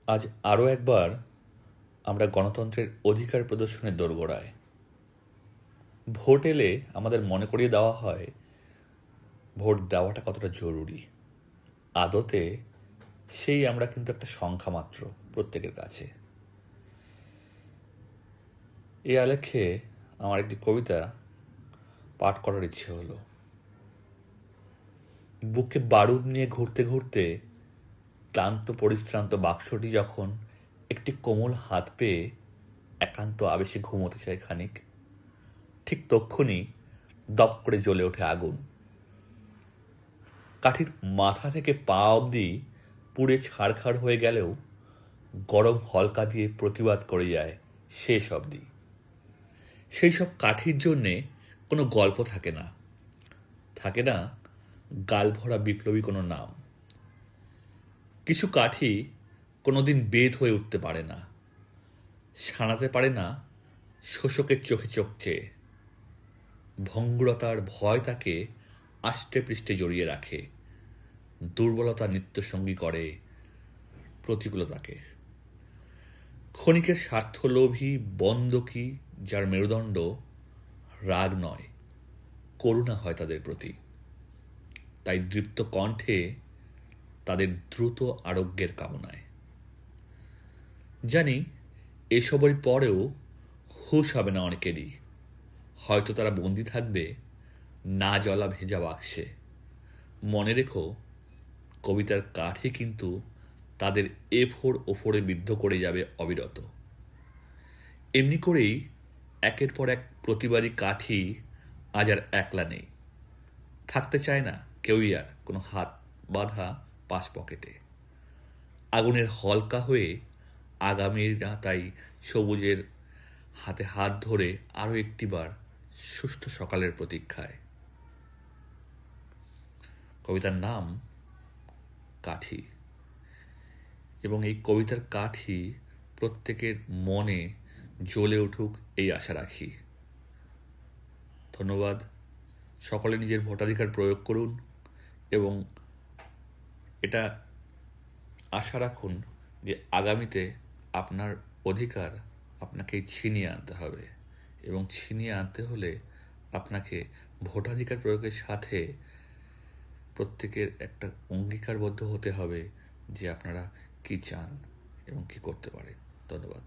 আজ আরও একবার আমরা গণতন্ত্রের অধিকার প্রদর্শনের দোরগোড়ায়। ভোট এলে আমাদের মনে করিয়ে দেওয়া হয় ভোট দেওয়াটা কতটা জরুরি। আদতে সেই আমরা কিন্তু একটা সংখ্যা মাত্র প্রত্যেকের কাছে। এই আলেখ্যে আমার একটি কবিতা পাঠ করার ইচ্ছে হলো। বুকে বারুদ নিয়ে ঘুরতে ঘুরতে ক্লান্ত পরিশ্রান্ত বাক্সটি যখন একটি কোমল হাত পেয়ে একান্ত আবেশে ঘুমোতে চায় খানিক, ঠিক তক্ষুনি দপ করে জ্বলে ওঠে আগুন। কাঠির মাথা থেকে পা অবধি পুড়ে ছাড়খাড় হয়ে গেলেও গরম হলকা দিয়ে প্রতিবাদ করে যায় শেষ অবধি। সেই সব কাঠির জন্যে কোনো গল্প থাকে না, থাকে না গালভরা বিপ্লবী কোনো নাম। কিছু কাঠি কোনোদিন বেদ হয়ে উঠতে পারে না, সানাতে পারে না শোষকের চোখে চোখ চেয়ে। ভঙ্গুরতার ভয় তাকে আষ্টে পৃষ্ঠে জড়িয়ে রাখে, দুর্বলতা নিত্যসঙ্গী করে প্রতিকূলতাকে। ক্ষণিকের স্বার্থলোভী বন্দকি যার মেরুদণ্ড রাগ নয়, করুণা হয় তাদের প্রতি। তাই দৃপ্ত কণ্ঠে তাদের দ্রুত আরোগ্যের কামনায়। জানি এসবের পরেও হুঁশ হবে না অনেকেরই, হয়তো তারা বন্দি থাকবে না জ্বলা ভেজা বাক্সে। মনে রেখো, কবিতার কাঠই কিন্তু তাদের এফোর ওফোরে বিদ্ধ করে যাবে অবিরত। এমনি করেই একের পর এক প্রতিবাদী কাঠি আজ আর একলা নেই, থাকতে চায় না কেউই আর কোনো হাত বাঁধা পাশ পকেটে। আগুনের হলকা হয়ে আগামীরা তাই সবুজের হাতে হাত ধরে আরও একটিবার সুষ্ঠু সকালের প্রতীক্ষায়। কবিতার নাম কাঠি, এবং এই কবিতার কাঠি প্রত্যেকের মনে জ্বলে উঠুক এই আশা রাখি। ধন্যবাদ। সকলে নিজের ভোটাধিকার প্রয়োগ করুন এবং এটা আশা রাখুন যে আগামীতে আপনার অধিকার আপনাকে ছিনিয়ে আনতে হবে, এবং ছিনিয়ে আনতে হলে আপনাকে ভোটাধিকার প্রয়োগের সাথে প্রত্যেকের একটা অঙ্গীকারবদ্ধ হতে হবে যে আপনারা কি চান এবং কি করতে পারেন। ধন্যবাদ।